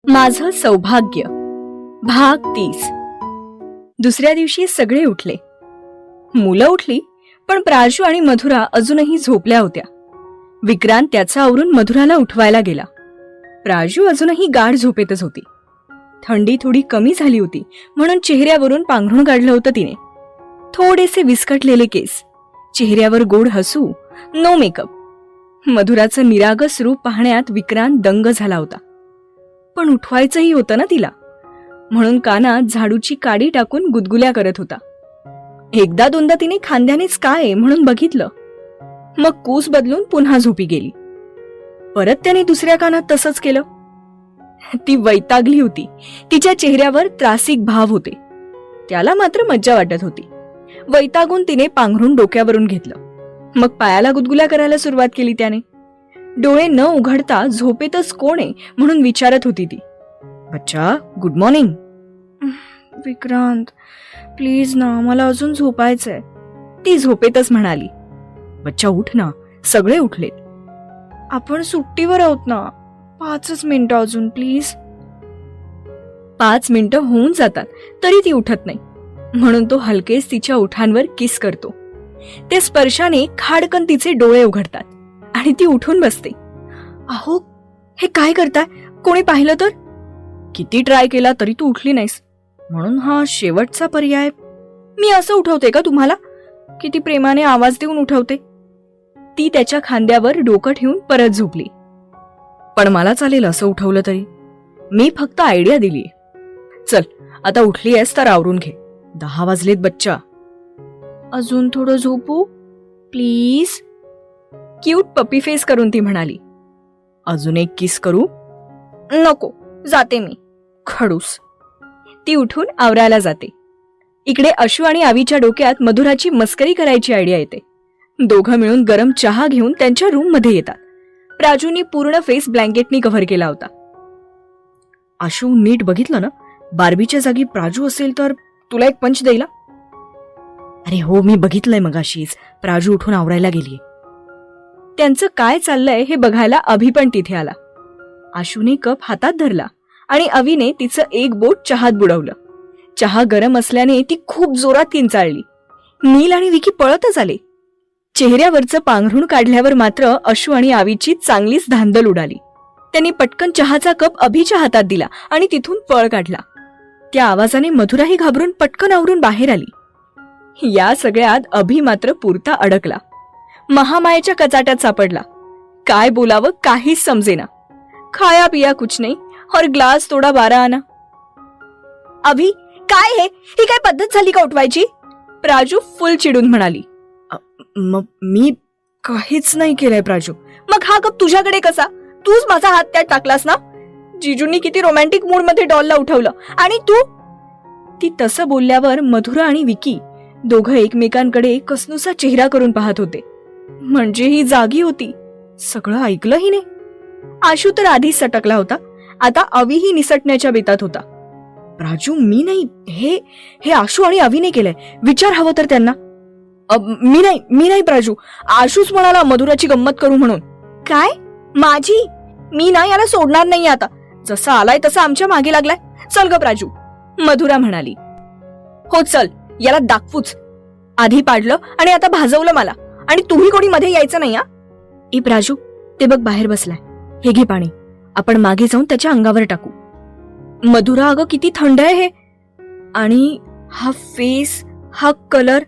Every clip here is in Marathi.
माझं सौभाग्य भाग 30. दुसऱ्या दिवशी सगळे उठले. मुलं उठली, पण प्राजू आणि मधुरा अजूनही झोपल्या होत्या. विक्रांत त्याचा आवरून मधुराला उठवायला गेला. प्राजू अजूनही गाढ झोपेतच होती. थंडी थोडी कमी झाली होती म्हणून चेहऱ्यावरून पांघरुण काढलं होतं तिने. थोडेसे विस्कटलेले केस, चेहऱ्यावर गोड हसू, नो मेकअप. मधुराचं निरागस रूप पाहण्यात विक्रांत दंग झाला होता. पण उठवायचंही होतं ना तिला, म्हणून कानात झाडूची काडी टाकून गुदगुल्या करत होता. एकदा दोनदा तिने खांद्यानेच काय म्हणून बघितलं, मग कूस बदलून पुन्हा झोपी गेली. परत त्याने दुसऱ्या कानात तसंच केलं. ती वैतागली होती. तिच्या चेहऱ्यावर त्रासिक भाव होते. त्याला मात्र मज्जा वाटत होती. वैतागून तिने पांघरून डोक्यावरून घेतलं. मग पायाला गुदगुल्या करायला सुरुवात केली त्याने. डोळे न उघडता झोपेतच कोण आहे म्हणून विचारत होती ती. बच्चा, गुड मॉर्निंग. विक्रांत प्लीज ना, मला अजून झोपायचंय, ती झोपेतच म्हणाली. बच्चा उठ ना, सगळे उठलेत. आपण सुट्टीवर आहोत ना, 5 मिनिटं अजून प्लीज. 5 मिनिटं होऊन जातात तरी ती उठत नाही, म्हणून तो हलकेच तिच्या ओठांवर किस करतो. ते स्पर्शाने खाडकन तिचे डोळे उघडतात आणि ती उठून बसते. अहो, हे काय करताय? कोणी पाहिलं तर? किती ट्राय केला तरी तू उठली नाहीस, म्हणून हा शेवटचा पर्याय. मी असं उठवते का तुम्हाला? किती प्रेमाने आवाज देऊन उठवते. ती त्याच्या खांद्यावर डोकं ठेवून परत झोपली. पण मला चालेल असं उठवलं तरी, मी फक्त आयडिया दिलीये. चल, आता उठली आहेस तर आवरून घे. 10 वाजलेत बच्चा. अजून थोडं झोपू प्लीज. क्यूट पपी फेस करून ती म्हणाली. अजून एक किस करू? नको, जाते मी. खडूस. ती उठून आवरायला जाते. इकडे अशू आणि आवीच्या डोक्यात मधुराची मस्करी करायची आयडिया येते. दोघं मिळून गरम चहा घेऊन त्यांच्या रूम मध्ये येतात. प्राजूनी पूर्ण फेस ब्लँकेटनी कव्हर केला होता. आशू, नीट बघितलं ना, बार्बीच्या जागी प्राजू असेल तर तुला एक पंच देईल. अरे हो, मी बघितलंय मगाशीच. प्राजू उठून आवरायला गेलीये. त्यांचं काय चाललंय हे बघायला अभि पण तिथे आला. आशूने कप हातात धरला आणि अविने तिचं एक बोट चहात बुडवलं. चहा गरम असल्याने ती खूप जोरात किंचाळली. नील आणि विकी पळतच आले. चेहऱ्यावरचं पांघरुण काढल्यावर मात्र अशू आणि आवीची चांगलीच धांदल उडाली. त्यांनी पटकन चहाचा कप अभिच्या हातात दिला आणि तिथून पळ काढला. त्या आवाजाने मधुराही घाबरून पटकन आवरून बाहेर आली. या सगळ्यात अभि मात्र पुरता अडकला. महामायेच्या कचाट्यात सापडला. काय बोलावं काहीच समजेना. खाया पिया कुछ नहीं और ग्लास थोडा 12 आना. अभि, काय हे? ही काय पद्धत झाली का उठवायची? प्राजू फुल चिडून म्हणाली. मी काहीच नाही केलंय प्राजू. मग हा कप तुझ्याकडे कसा? तूच माझा हात त्यात टाकलास ना. जीजूंनी किती रोमॅन्टिक मूड मध्ये डॉलला उठवलं आणि तू. ती तसं बोलल्यावर मधुरा आणि विकी दोघं एकमेकांकडे कसनुसा चेहरा करून पाहत होते. म्हणजे ही जागी होती. सगळं ऐकलं हिने. आशू तर आधीच सटकला होता. आता अविही निसटण्याच्या बेतात होता. प्राजू, मी नाही, हे आशू आणि अविने केलंय. विचार हवं तर त्यांना. मी नाही प्राजू. आशूच म्हणाला मधुराची गंमत करू म्हणून. काय? माझी? मी ना याला सोडणार नाही आता. जसा आलाय तसा आमच्या मागे लागलाय. चल ग प्राजू, मधुरा म्हणाली. हो चल, याला दाखवूच. आधी पाडलं आणि आता भाजवलं मला, आणि तुम्ही कोणी मध्ये यायचं नाही. ई प्राजू, ते बघ बाहेर बसलाय. हे घे पाणी, आपण मागे जाऊन त्याच्या अंगावर टाकू. मधुरा, अगं किती थंड आहे हे. आणि हा फेस, हा कलर.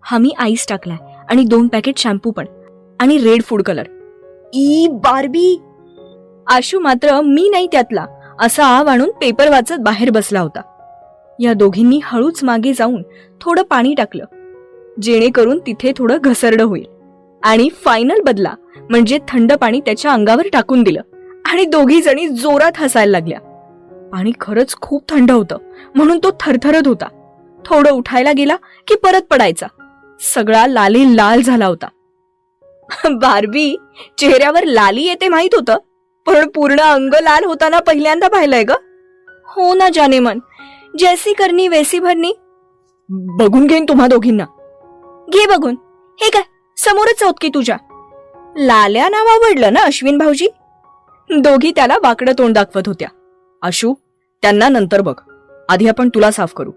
हा मी आईस टाकलाय आणि 2 पॅकेट शॅम्पू पण, आणि red food colour. E Barbie. Ashu मात्र मी नाही त्यातला असा आव आणून पेपर वाचत बाहेर बसला होता. या दोघींनी हळूच मागे जाऊन थोडं पाणी टाकलं, जेणेकरून तिथे थोडं घसरडं होईल. आणि फायनल बदला म्हणजे थंड पाणी त्याच्या अंगावर टाकून दिलं आणि दोघी जणी जोरात हसायला लागल्या. पाणी खरंच खूप थंड होतं, म्हणून तो थरथरत होता. थोडं उठायला गेला की परत पडायचा. सगळा लाली लाल झाला होता. बार्बी, चेहऱ्यावर लाली येते माहित होतं, पण पूर्ण अंग लाल होताना पहिल्यांदा पाहिलंय ग. हो ना जाने मन, जैसी करनी वैसी भरनी. बघून घेईन तुम्हा दोघींना. घे बघून. हे काय, समोरच आहोत की तुझ्या. लाल्या नाव आवडलं ना अश्विन भाऊजी? दोघी त्याला वाकडं तोंड दाखवत होत्या. आशू, त्यांना नंतर बघ, आधी आपण तुला साफ करू.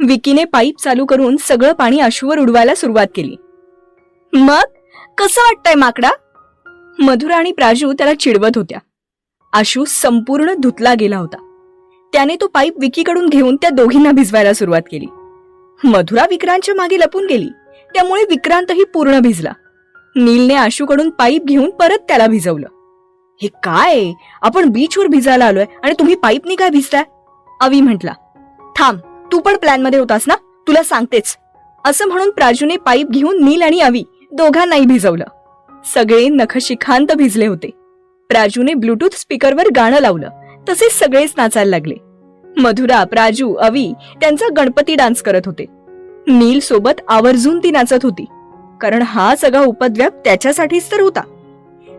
विकीने पाईप चालू करून सगळं पाणी आशूवर उडवायला सुरुवात केली. मग कसं वाटतंय माकडा? मधुरा आणि प्राजू त्याला चिडवत होत्या. आशू संपूर्ण धुतला गेला होता. त्याने तो पाईप विकीकडून घेऊन त्या दोघींना भिजवायला सुरुवात केली. मधुरा विक्रांतच्या मागे लपून गेली, त्यामुळे विक्रांतही पूर्ण भिजला. नीलने आशूकडून पाईप घेऊन परत त्याला भिजवलं. हे काय, आपण बीचवर भिजायला आलोय आणि तुम्ही पाईपनी काय भिजताय? अवी म्हटला. थांब, तू पण प्लॅन मध्ये होतास ना, तुला सांगतेच. असं म्हणून प्राजूने पाईप घेऊन नील आणि अवी दोघांनाही भिजवलं. सगळे नखशिखांत भिजले होते. प्राजूने ब्लूटूथ स्पीकरवर गाणं लावलं, तसेच सगळेच नाचायला लागले. मधुरा, प्राजू, अवी त्यांचा गणपती डान्स करत होते. नील सोबत आवर्जून ती नाचत होती, कारण हा सगळा उपद्व्याप त्याच्यासाठीच तर होता.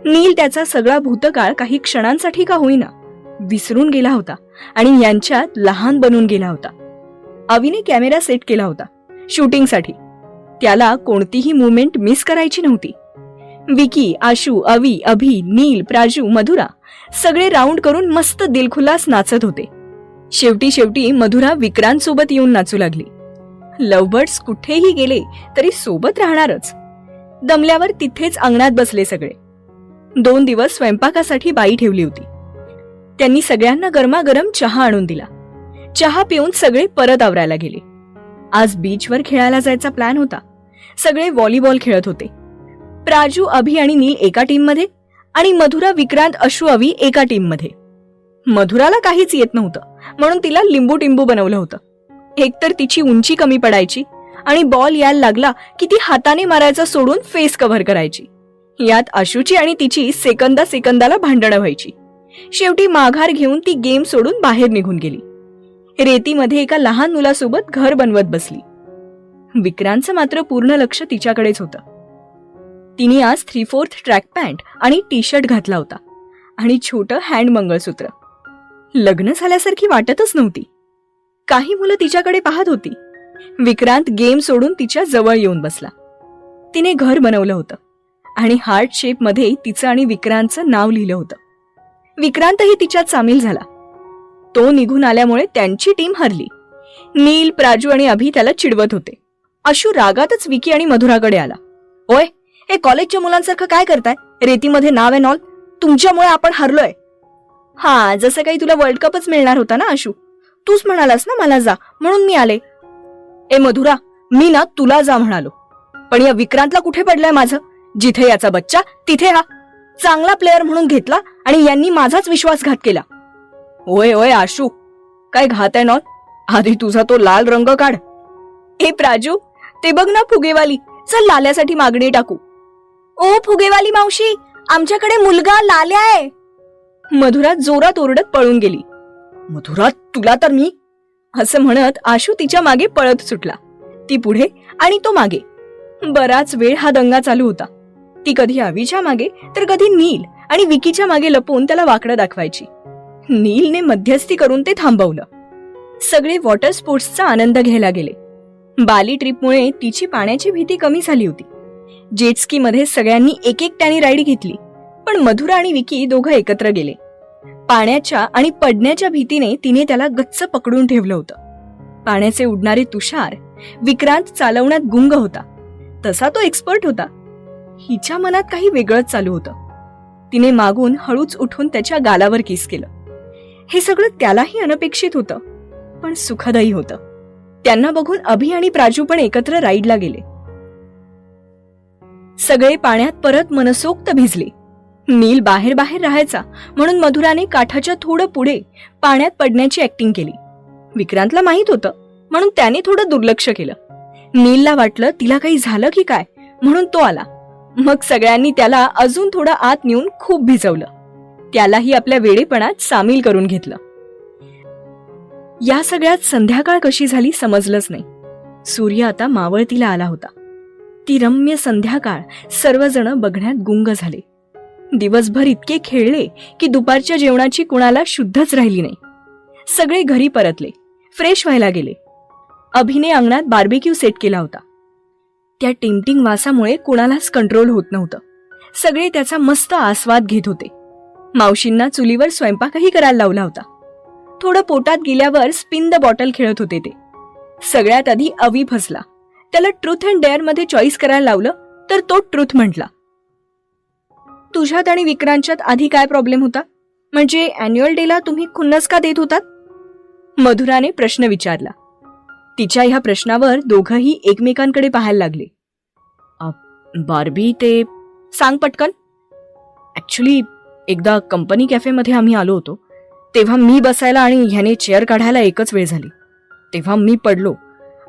नील त्याचा सगळा भूतकाळ काही क्षणांसाठी का होईना विसरून गेला होता आणि यांच्यात लहान बनून गेला होता. अवीने कॅमेरा सेट केला होता शूटिंगसाठी. त्याला कोणतीही मुवमेंट मिस करायची नव्हती. विकी, आशू, अवी, अभि, नील, प्राजू, मधुरा सगळे राऊंड करून मस्त दिलखुलास नाचत होते. शेवटी मधुरा विक्रांत सोबत येऊन नाचू लागली. लव्हबर्ड्स कुठेही गेले तरी सोबत राहणारच. दमल्यावर तिथेच अंगणात बसले सगळे. 2 दिवस स्वयंपाकासाठी बाई ठेवली होती. त्यांनी सगळ्यांना गरमागरम चहा आणून दिला. चहा पिऊन सगळे परत आवरायला गेले. आज बीचवर खेळायला जायचा प्लॅन होता. सगळे व्हॉलीबॉल खेळत होते. प्राजू, अभि आणि नील एका टीम मध्ये आणि मधुरा, विक्रांत, अशू, अवी एका टीम मध्ये. मधुराला काहीच येत नव्हतं, म्हणून तिला लिंबू टिंबू बनवलं होतं. एकतर तिची उंची कमी पडायची आणि बॉल यायला लागला की ती हाताने मारायचा सोडून फेस कव्हर करायची. यात आशूची आणि तिची सेकंदाला भांडणं व्हायची. शेवटी माघार घेऊन ती गेम सोडून बाहेर निघून गेली. रेतीमध्ये एका लहान मुलासोबत घर बनवत बसली. विक्रांतचं मात्र पूर्ण लक्ष तिच्याकडेच होतं. तिने आज 3/4 ट्रॅक पॅन्ट आणि टी शर्ट घातला होता आणि छोटं हँड मंगळसूत्र. लग्न झाल्यासारखी वाटतच नव्हती. काही मुलं तिच्याकडे पाहत होती. विक्रांत गेम सोडून तिच्या जवळ येऊन बसला. तिने घर बनवलं होतं आणि हार्ट शेप मध्ये तिचं आणि विक्रांतचं नाव लिहिलं होतं. विक्रांतही तिच्यात सामील झाला. तो निघून आल्यामुळे त्यांची टीम हरली. नील, प्राजू आणि अभि त्याला चिडवत होते. अशू रागातच विकी आणि मधुराकडे आला. ओय, हे कॉलेजच्या मुलांसारखं काय करताय? रेतीमध्ये नाव एन ऑल, तुमच्यामुळे आपण हरलोय. हा, जसं काही तुला वर्ल्ड कपच मिळणार होता ना आशू, तूच म्हणालास ना मला जा, म्हणून मी आले. ए मधुरा, मी ना तुला जा म्हणालो, पण या विक्रांतला कुठे पडलाय माझं? जिथे याचा बच्चा तिथे हा. चांगला प्लेअर म्हणून घेतला आणि यांनी माझाच विश्वासघात केला. ओय ओय आशू, काय घात आहे नॉल? आधी तुझा तो लाल रंग काढ. ए प्राजू, ते बघ ना फुगेवाली, चल लाल्यासाठी मागणी टाकू. ओ फुगेवाली मावशी, आमच्याकडे मुलगा लाल्या आहे. मधुरा जोरात ओरडत पळून गेली. मधुरा, तुला तर मी, असं म्हणत आशू तिच्या मागे पळत सुटला. ती पुढे आणि तो मागे. बराच वेळ हा दंगा चालू होता. ती कधी अवीच्या मागे तर कधी नील आणि विकीच्या मागे लपून त्याला वाकडं दाखवायची. नीलने मध्यस्थी करून ते थांबवलं. सगळे वॉटर स्पोर्ट्सचा आनंद घ्यायला गेले. बाली ट्रिपमुळे तिची पाण्याची भीती कमी झाली होती. जेटस्की मध्ये सगळ्यांनी एक एकट्याने राईड घेतली, पण मधुरा आणि विकी दोघं एकत्र गेले. पाण्याच्या आणि पडण्याच्या भीतीने तिने त्याला गच्च पकडून ठेवलं होतं. पाण्याचे उडणारे तुषार विक्रांत चालवण्यात गुंग होता. तसा तो एक्सपर्ट होता. हिच्या मनात काही वेगळंच चालू होतं. तिने मागून हळूच उठून त्याच्या गालावर किस केलं. हे सगळं त्यालाही अनपेक्षित होतं, पण सुखदही होतं. त्यांना बघून अभि आणि प्राजू पण एकत्र राईडला गेले. सगळे पाण्यात परत मनसोक्त भिजले. नील बाहेर राहायचा म्हणून मधुराने काठाच्या थोडं पुढे पाण्यात पडण्याची ऍक्टिंग केली. विक्रांतला माहित होतं म्हणून त्याने थोडं दुर्लक्ष केलं. नीलला वाटलं तिला काही झालं की काय, म्हणून तो आला. मग सगळ्यांनी त्याला अजून थोडं आत नेऊन खूप भिजवलं. त्यालाही आपल्या वेडेपणात सामील करून घेतलं. या सगळ्यात संध्याकाळ कशी झाली समजलंच नाही. सूर्य आता मावळतीला आला होता. ती रम्य संध्याकाळ सर्वजण बघण्यात गुंग झाले. दिवसभर इतके खेळले की दुपारच्या जेवणाची कुणाला शुद्धच राहिली नाही. सगळे घरी परतले, फ्रेश व्हायला गेले. अभिने अंगणात बार्बेक्यू सेट केला होता. त्या टिमटिंग वासामुळे कुणालाच कंट्रोल होत नव्हतं. सगळे त्याचा मस्त आस्वाद घेत होते. मावशींना चुलीवर स्वयंपाकही करायला लावला होता. थोडं पोटात गेल्यावर स्पिन द बॉटल खेळत होते ते. सगळ्यात आधी अवी फसला. त्याला ट्रूथ अँड डेअर मध्ये चॉईस करायला लावलं तर तो ट्रूथ म्हटला. तुझ्यात आणि विक्रांतच्यात आधी काय प्रॉब्लेम होता? म्हणजे अॅन्युअल डेला तुम्ही खुन्नस का देत होतात? मधुराने प्रश्न विचारला. तिच्या ह्या प्रश्नावर दोघंही एकमेकांकडे पाहायला लागले. बार्बी ते सांग पटकन. ऍक्च्युली एकदा कंपनी कॅफेमध्ये आम्ही आलो होतो तेव्हा मी बसायला आणि ह्याने चेअर काढायला एकच वेळ झाली. तेव्हा मी पडलो.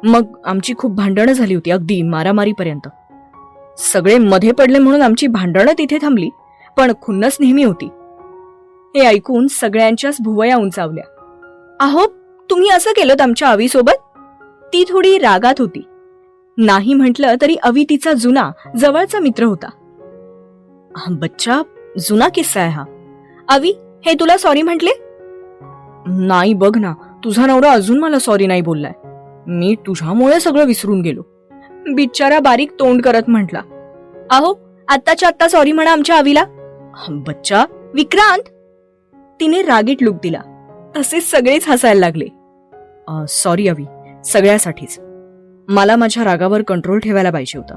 मग आमची खूप भांडणं झाली होती, अगदी मारामारीपर्यंत. सगळे मध्ये पडले म्हणून आमची भांडणं तिथे थांबली, पण खुन्नस नेहमी होती. हे ऐकून सगळ्यांच्याच भुवया उंचावल्या. अहो, तुम्ही असं केलं आमच्या अवीसोबत? ती थोडी रागात होती. नाही म्हटलं तरी अवी तिचा जुना जवळचा मित्र होता. बच्चा, जुना किस्सा आहे हा. अवी, हे तुला सॉरी म्हटले? नाही, बघ ना, तुझा नवरा अजून मला सॉरी नाही बोललाय. मी तुझ्यामुळे सगळं विसरून गेलो. बिचारा बारीक तोंड करत म्हटला. अहो, आत्ताच्या आत्ता सॉरी म्हणा आमच्या अवीला. बच्चा, विक्रांत. तिने रागीट लुक दिला. तसेच सगळेच हसायला लागले. सॉरी अवी, सगळ्यासाठीच. मला माझ्या रागावर कंट्रोल ठेवायला पाहिजे होता.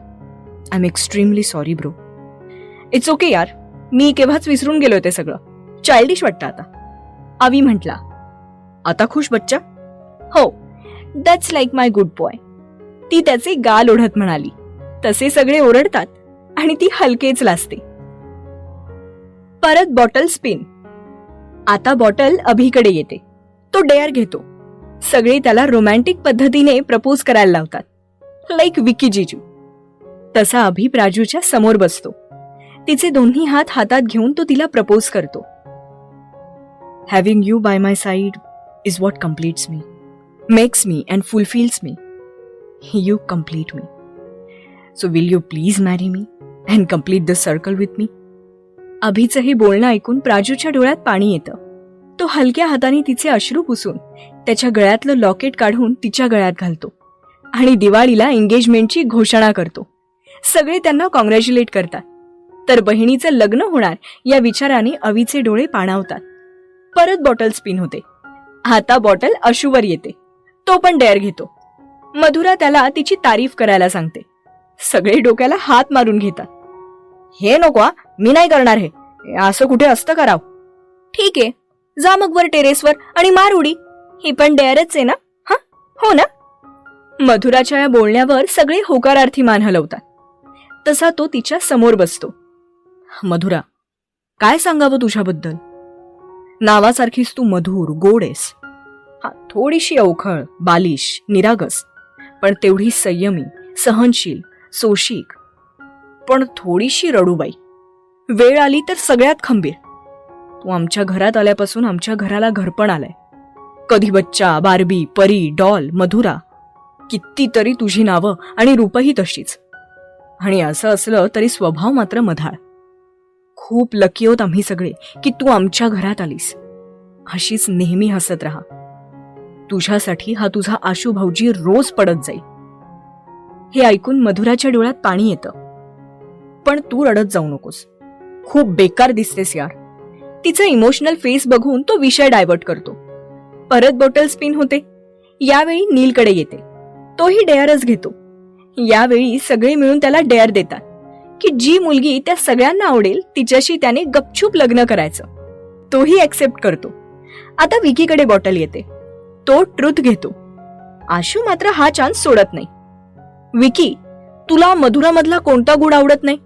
I am extremely sorry bro. It's okay यार, मी केव्हाच विसरून गेलो ते सगळं. चाइल्डिश वाटतं आता. अवी म्हटला. आता खुश बच्चा? हो, that's like my good boy. ती त्याचे गाल ओढत म्हणाली. तसे सगळे ओरडतात आणि ती हलकेच लाजते. परत बॉटल स्पिन. आता बॉटल अभिकडे येते. तो डेअर घेतो. सगळे त्याला रोमॅन्टिक पद्धतीने प्रपोज करायला लावतात, लाईक विकी जिजू. तसा अभि प्राजूच्या समोर बसतो. तिचे दोन्ही हात हातात घेऊन तो तिला प्रपोज करतो. Having you by my side is what completes me, makes me and fulfills me. You complete me. So will you please marry me and complete the circle with me. अभिचं हे बोलणं ऐकून प्राजूच्या डोळ्यात पाणी येतं. तो हलक्या हाताने तिचे अश्रू पुसून त्याच्या गळ्यातलं लॉकेट काढून तिच्या गळ्यात घालतो आणि दिवाळीला एंगेजमेंटची घोषणा करतो. सगळे त्यांना कॉंग्रॅच्युलेट करतात. तर बहिणीचं लग्न होणार या विचाराने अवीचे डोळे पाणावतात. परत बॉटल स्पिन होते. आता बॉटल अशूवर येते. तो पण डेअर घेतो. मधुरा त्याला तिची तारीफ करायला सांगते. सगळे डोक्याला हात मारून घेतात. हे नको, मी नाही करणार. हे असं कुठे असतं कराव. ठीक आहे, जा मग वर टेरेसवर आणि मार उडी. ही पण डेअरच आहे ना? हा, हो ना? मधुराच्या या बोलण्यावर सगळे होकारार्थी मान हलवतात. तसा तो तिच्या समोर बसतो. मधुरा, काय सांगावं तुझ्याबद्दल? नावासारखीच तू मधुर, गोड आहेस. हा, थोडीशी अवखळ, बालिश, निरागस, पण तेवढी संयमी, सहनशील, सोशिक, पण थोडीशी रडूबाई. वेळ आली तर सगळ्यात खंबीर. तू आमच्या घरात आल्यापासून आमच्या घराला घरपण आलंय. कधी बच्चा, बार्बी, परी, डॉल, मधुरा, कितीतरी तुझी नावं आणि रूपही तशीच. आणि असं असलं तरी स्वभाव मात्र मधाळ. खूप लकी होत आम्ही सगळे की तू आमच्या घरात आलीस. अशीच नेहमी हसत राहा. तुझ्यासाठी हा तुझा आशू भाऊजी रोज पडत जाईल. हे ऐकून मधुराच्या डोळ्यात पाणी येतं. पण तू रडत जाऊ नकोस. खूप बेकार दिसतेस यार. तिचा इमोशनल फेस बघून तो विषय डायव्हर्ट करतो. परत बॉटल स्पिन होते. यावेळी नीलकडे येते. तोही डेअरच घेतो. यावेळी सगळे मिळून त्याला डेअर देतात की जी मुलगी त्या सगळ्यांना आवडेल तिच्याशी त्याने गपचूप लग्न करायचं. तोही ऍक्सेप्ट करतो. आता विकीकडे बॉटल येते. तो ट्रूथ घेतो. आशू मात्र हा चान्स सोडत नाही. विकी, तुला मधुरामधला कोणता गुण आवडत नाही?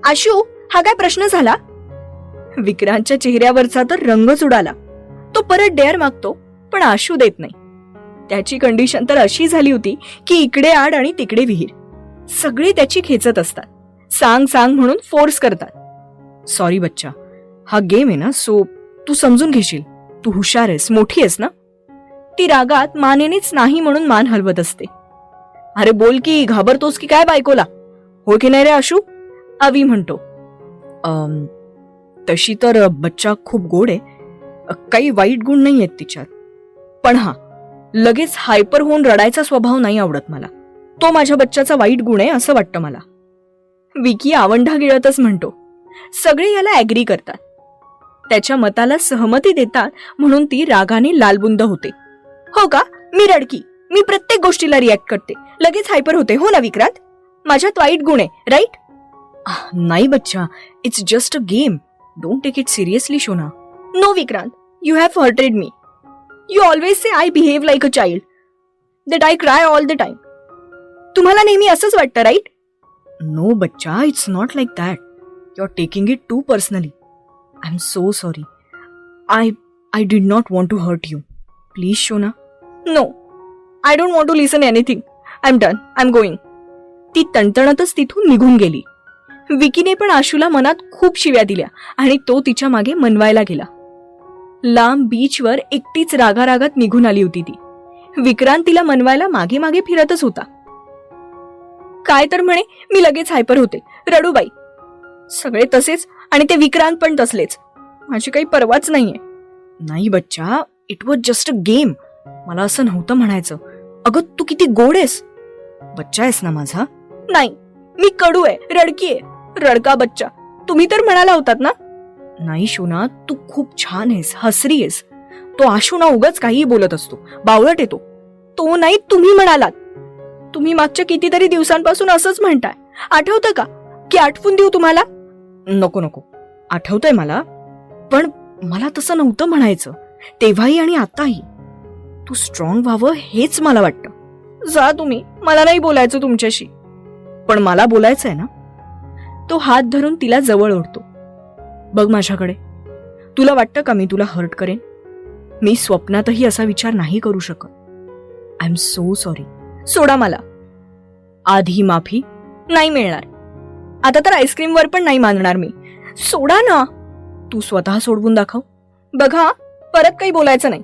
आशू, हा काय प्रश्न झाला? विक्रांतच्या चेहऱ्यावरचा तर रंगच उडाला. तो परत डेअर मागतो, पण आशू देत नाही. त्याची कंडिशन तर अशी झाली होती की इकडे आड आणि तिकडे विहीर. सगळे त्याची खेचत असतात. सांग सांग म्हणून फोर्स करतात. सॉरी बच्चा, हा गेम आहे ना, सो तू समजून घेशील. तू हुशार आहेस, मोठी आहेस ना. ती रागात मानेनेच नाही म्हणून मान हलवत असते. अरे बोल की, घाबरतोस की काय बायकोला? हो की नाही रे आशू? अवी म्हणतो. तशी तर बच्चा खूप गोड आहे. काही वाईट गुण नाही आहेत तिच्यात. पण हा, लगेच हायपर होऊन रडायचा स्वभाव नाही आवडत मला. तो माझ्या बच्चाचा वाईट गुण आहे असं वाटतं मला. विकी आवंढा गिळतच म्हणतो. सगळे याला ऍग्री करतात. त्याच्या मताला सहमती देतात म्हणून ती रागाने लालबुंद होते. हो का, मी रडकी, मी प्रत्येक गोष्टीला रिॲक्ट करते, लगेच हायपर होते, हो ना विक्रांत? माझ्यात वाईट गुण आहे, राईट? नाही बच्चा, it's just a game, don't take it seriously शोना. No Vikrant, you have hurted me. You always say I behave like a child, that I cry all the time. तुम्हाला नेहमी असंच वाटतं, राईट? नो बच्चा, it's not like that. You are taking it too personally. I am so sorry. I did not want to hurt you. Please, Shona. No, I don't want to listen anything. I'm done. I'm going. ती तणतणतच तिथून निघून गेली. विकीने पण आशूला मनात खूप शिव्या दिल्या आणि तो तिच्या मागे मनवायला गेला. लांब बीचवर एकटीच रागारागात निघून आली होती ती. विक्रांत तिला मनवायला मागे मागे फिरतच होता. काय तर म्हणे, मी लगेच हायपर होते, रडूबाई. सगळे तसेच आणि ते विक्रांत पण तसलेच. माझी काही परवाच नाहीये. नाही बच्चा, it was just a game. मला असं नव्हतं म्हणायचं. अगं तू किती गोड आहेस. बच्चा आहेस ना माझा? नाही, मी कडू आहे, रडकी आहे, रडका बच्चा. तुम्ही तर म्हणाला होतात ना? नाही शोना, तू खूप छान आहेस, हसरी आहेस. तो आशू ना उगाच काहीही बोलत असतो, बावळट येतो. तो नाही, तुम्ही म्हणालात. तुम्ही मागच्या कितीतरी दिवसांपासून असंच म्हणताय. आठवतं का? की आठवून देऊ तुम्हाला? नको नको, आठवतंय मला, पण मला तसं नव्हतं म्हणायचं, तेव्हाही आणि आताही. तू स्ट्रॉंग व्हावं हेच मला वाटतं. जा तुम्ही, मला नाही बोलायचं तुमच्याशी. पण मला बोलायचंय ना. तो हात धरून तिला जवळ ओढतो. बघ माझ्याकडे. तुला वाटतं का मी तुला हर्ट करेन? मी स्वप्नातही असा विचार नाही करू शकत. I am so sorry. सोडा मला. आधी माफी नाही मिळणार. आता तर आईस्क्रीमवर पण नाही मानणार मी. सोडा ना. तू स्वतः सोडवून दाखव. बघा, परत काही बोलायचं नाही.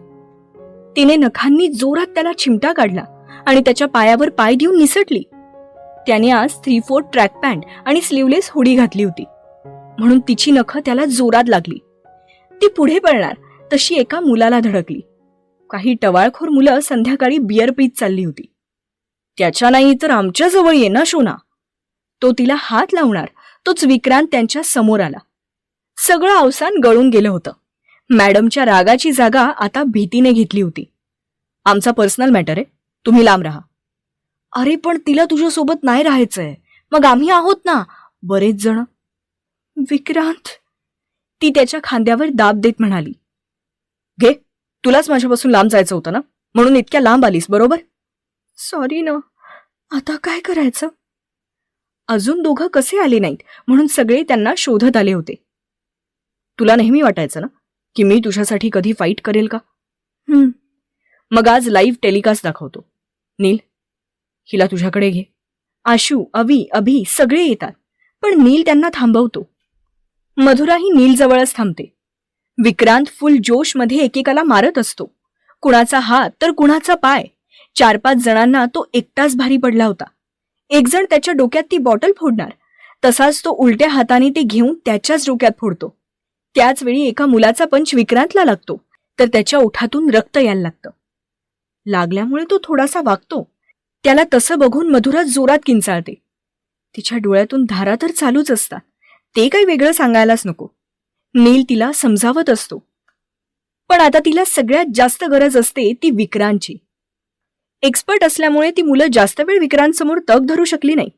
तिने नखांनी जोरात त्याला चिमटा काढला आणि त्याच्या पायावर पाय देऊन निसटली. त्याने आज 3/4 ट्रॅक पॅन्ट आणि स्लीवलेस हुडी घातली होती म्हणून तिची नखं त्याला जोरात लागली. ती पुढे पळणार तशी एका मुलाला धडकली. काही टवाळखोर मुलं संध्याकाळी बियर पीत चालली होती. त्याच्या नाही तर आमच्या जवळ ये ना शोना. तो तिला हात लावणार तोच विक्रांत त्यांच्या समोर आला. सगळं अवसान गळून गेलं होतं. मॅडमच्या रागाची जागा आता भीतीने घेतली होती. आमचा पर्सनल मॅटर आहे, तुम्ही लांब राहा. अरे पण तिला तुझ्यासोबत नाही राहायचंय. मग आम्ही आहोत ना बरेच जण. विक्रांत, ती त्याच्या खांद्यावर दाब देत म्हणाली. घे, तुलाच माझ्यापासून लांब जायचं होतं ना, म्हणून इतक्या लांब आलीस, बरोबर? सॉरी ना. आता काय करायचं? अजून दोघं कसे आले नाहीत म्हणून सगळे त्यांना शोधत आले होते. तुला नेहमी वाटायचं ना की मी तुझ्यासाठी कधी फाईट करेल का? मग आज लाईव्ह टेलिकास्ट दाखवतो. नील, हिला तुझ्याकडे घे. आशू, अवी, अभि सगळे येतात, पण नील त्यांना थांबवतो. मधुराही नील जवळच थांबते. विक्रांत फुल जोश मध्ये एकेकाला मारत असतो. कुणाचा हात तर कुणाचा पाय. 4-5 जणांना तो एकटाच भारी पडला होता. एक जण त्याच्या डोक्यात ती बॉटल फोडणार, तसाच तो उलट्या हाताने ते घेऊन त्याच्याच डोक्यात फोडतो. त्याच वेळी एका मुलाचा पंच विक्रांतला लागतो तर त्याच्या ओठातून रक्त यायला लागतं. लागल्यामुळे तो थोडासा वागतो. त्याला तसं बघून मधुरा जोरात किंचाळते. तिच्या डोळ्यातून धारा तर चालूच असतात, ते काही वेगळं सांगायलाच नको. नील तिला समजावत असतो, पण आता तिला सगळ्यात जास्त गरज असते ती विक्रांतची. एक्सपर्ट असल्यामुळे ती मुलं जास्त वेळ विक्रांतसमोर तग धरू शकली नाही.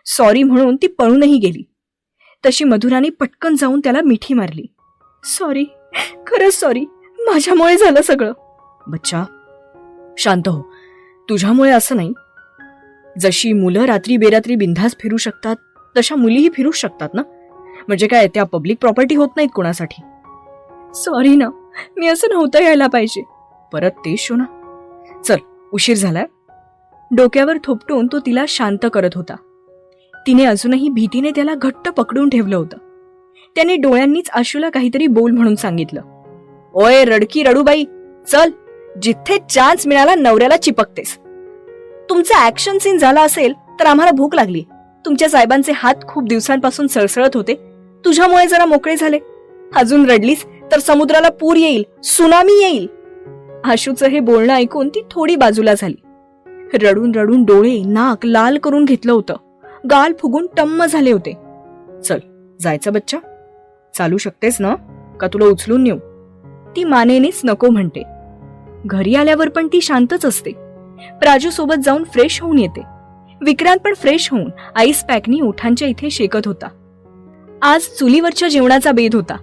सॉरी म्हणून ती पळूनही गेली. तशी मधुराने पटकन जाऊन त्याला मिठी मारली. सॉरी, खरंच सॉरी, माझ्यामुळे झालं सगळं. बच्चा शांत हो. तुझ्यामुळे असं नाही. जशी मुलं रात्री बेरात्री बिनधास्त फिरू शकतात तशा मुलीही फिरू शकतात ना. म्हणजे काय त्या पब्लिक प्रॉपर्टी होत नाहीत कोणासाठी. सॉरी ना, मी असं नव्हतं यायला पाहिजे. परत तेच शोना. चल, उशीर झालाय. डोक्यावर थोपटून तो तिला शांत करत होता. तिने अजूनही भीतीने त्याला घट्ट पकडून ठेवलं होतं. त्याने डोळ्यांनीच आशूला काहीतरी बोल म्हणून सांगितलं. ओय रडकी रडूबाई, चल, जिथे चान्स मिळाला नवऱ्याला चिपकतेस. तुमचा ऍक्शन सीन झाला असेल तर आम्हाला भूक लागली. तुमच्या साहेबांचे हात खूप दिवसांपासून सळसळत होते, तुझ्यामुळे जरा मोकळे झाले. अजून रडलीस तर समुद्राला पूर येईल, सुनामी येईल. आशूचं हे बोलणं ऐकून ती थोडी बाजूला झाली. रडून रडून डोळे नाक लाल करून घेतलं होतं. गाल फुगून टम्म झाले होते. चल, जायचं बच्चा? चालू शकतेस ना? का तुला उचलून नेऊ? ती मानेनेच नको म्हणते. घरी आल्यावर पण ती शांतच असते. प्राजू सोबत जाऊन फ्रेश होऊन येते. विक्रांत पण फ्रेश होऊन आईस पॅकनी ओठांच्या इथे शेकत होता. आज चुलीवरच्या जेवणाचा बेत होता.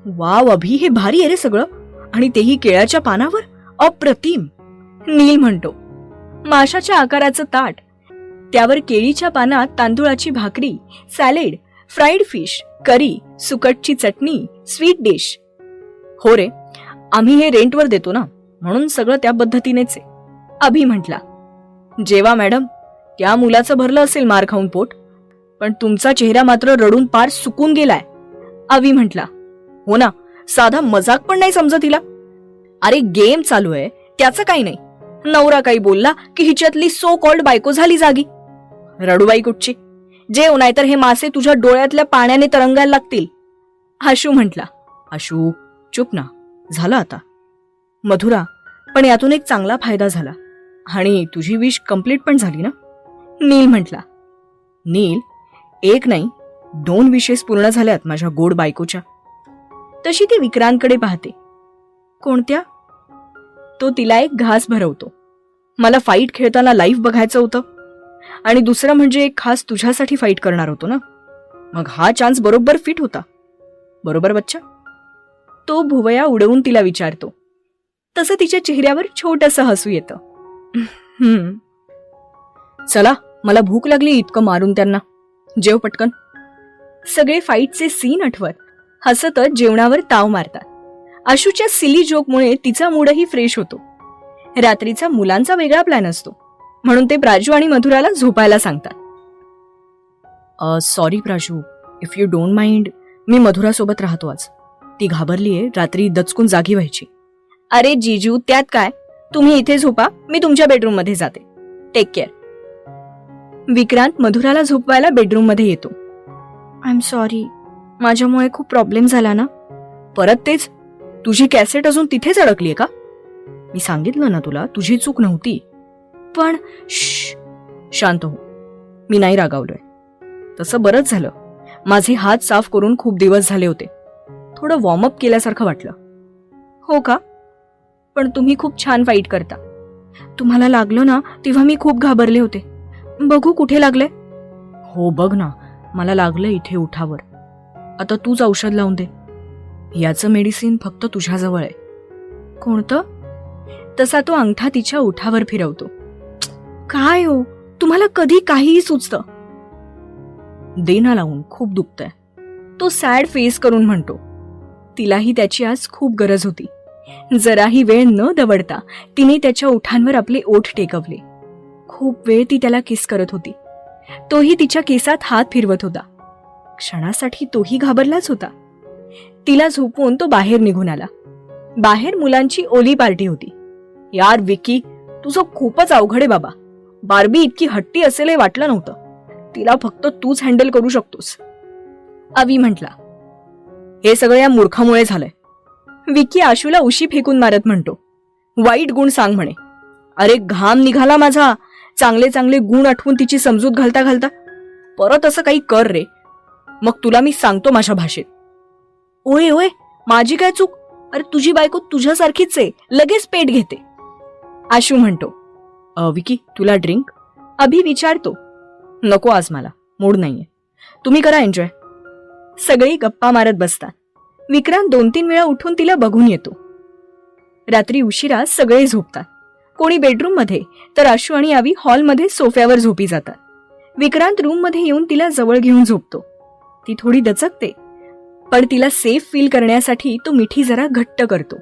वाव अभि, हे भारी आहे रे सगळं, आणि तेही केळ्याच्या पानावर, अप्रतिम, नील म्हणतो. माशाच्या आकाराचं ताट, त्यावर केळीच्या पानात तांदूळाची भाकरी, सॅलेड, फ्राईड फिश, करी, सुकटची चटणी, स्वीट डिश. हो रे, आम्ही हे रेंटवर देतो ना, म्हणून सगळं त्या पद्धतीनेच आहे, अभि म्हटला. जेवा मॅडम, त्या मुलाचं भरलं असेल मार खाऊन पोट, पण तुमचा चेहरा मात्र रडून पार सुकून गेलाय, अभि म्हटला. हो ना, साधा मजाक पण नाही समजत तिला. अरे गेम चालू आहे, त्याचं काही नाही. नवरा काही बोलला की हिच्यातली सो कॉल्ड बायको झाली जागी. रडूबाई कुठची, जेव, नाहीतर हे मासे तुझ्या डोळ्यातल्या पाण्याने तरंगायला लागतील, आशू म्हटला. आशू चुप ना, झालं आता. मधुरा, पण यातून एक चांगला फायदा झाला आणि तुझी विश कंप्लीट पण झाली ना, नील म्हटला. नील, एक नाही 2 विशेस पूर्ण झाल्यात माझ्या गोड बायकोच्या. तशी ती विक्रांतकडे पाहते. कोणत्या? तो तिला एक घास भरवतो. मला फाईट खेळताना लाईव्ह बघायचं होतं, आणि दुसरं म्हणजे एक खास तुझ्यासाठी फाईट करणार होतो ना, मग हा चान्स बरोबर फिट होता. बरोबर बच्चा? तो भुवया उडवून तिला विचारतो. तसं तिच्या चेहऱ्यावर छोटंसं हसू येतं. चला, मला भूक लागली इतकं मारून त्यांना, जेव पटकन. सगळे फाईटचे सीन आठवत हसतच जेवणावर ताव मारतात. आशूच्या सिली जोकमुळे तिचा मूडही फ्रेश होतो. रात्रीचा मुलांचा वेगळा प्लॅन असतो, म्हणून ते प्राजू आणि मधुराला झोपायला सांगतात. Sorry Praju, if you don't mind, मी मधुरासोबत राहतो आज. ती घाबरलीये, रात्री दचकून जागी व्हायची. अरे जीजू, त्यात काय, तुम्ही इथे झोपा, मी तुमच्या बेडरूम मध्ये जाते. Take care. विक्रांत मधुराला झोपवायला बेडरूम मध्ये येतो. आय एम सॉरी, माझ्यामुळे खूप प्रॉब्लेम झाला ना. परत तेच, तुझी कॅसेट अजून तिथेच अडकलीये का? मी सांगितलं ना तुला, तुझी चूक नव्हती. पण शांत हो, मी नाही रागावलोय. तसं बरंच झालं, माझे हात साफ करून खूप दिवस झाले होते. थोडं वॉर्मअप केल्यासारखं वाटलं. हो का? पण तुम्ही खूप छान फाईट करता. तुम्हाला लागलं ना तेव्हा मी खूप घाबरले होते. बघू कुठे लागले. हो बघ ना, मला लागलं इथे उठावर. आता तूच औषध लावून दे. याचं मेडिसिन फक्त तुझ्याजवळ आहे. कोणतं? तसा तो अंगठा तिच्या उठावर फिरवतो. काय हो, तुम्हाला कधी काहीही सुचतं. दे ना लावून, खूप दुखतंय, तो सॅड फेस करून म्हणतो. तिलाही त्याची आज खूप गरज होती. जराही वेळ न दवडता तिने त्याच्या ओठांवर आपले ओठ टेकवले. खूप वेळ ती त्याला किस करत होती. तोही तिच्या केसात हात फिरवत होता. क्षणासाठी तोही घाबरलाच होता. तिला झोपवून तो बाहेर निघून आला. बाहेर मुलांची ओली पार्टी होती. यार विकी, तुझं खूपच अवघड आहे बाबा. बार्बी इतकी हट्टी असेल हे वाटलं नव्हतं. तिला फक्त तूच हँडल करू शकतोस, अवी म्हटला. हे सगळं या मूर्खामुळे झालंय, विकी आशूला उशी फेकून मारत म्हणतो. वाईट गुण सांग म्हणे. अरे घाम निघाला माझा. चांगले चांगले गुण आठवून तिची समजूत घालता घालता परत असं काही कर रे. मग तुला मी सांगतो माझ्या भाषेत. ओय ओय, माझी काय चूक? अरे तुझी बायको तुझ्यासारखीच आहे, लगेच पेट घेते, आशू म्हणतो. विकी, तुला ड्रिंक? अभि विचारतो. नको, आज मला मूड नाहीये, तुम्ही करा एन्जॉय. सगळी गप्पा मारत बसतात. विक्रांत 2-3 वेळा उठून तिला बघून येतो. रात्री उशिरा सगळे झोपतात. कोणी बेडरूम मध्ये, तर आशू आणि आवी हॉलमध्ये सोफ्यावर झोपी जातात. विक्रांत रूम मध्ये येऊन तिला जवळ घेऊन झोपतो. ती थोडी दचकते, पण तिला सेफ फील करण्यासाठी तो मिठी जरा घट्ट करतो.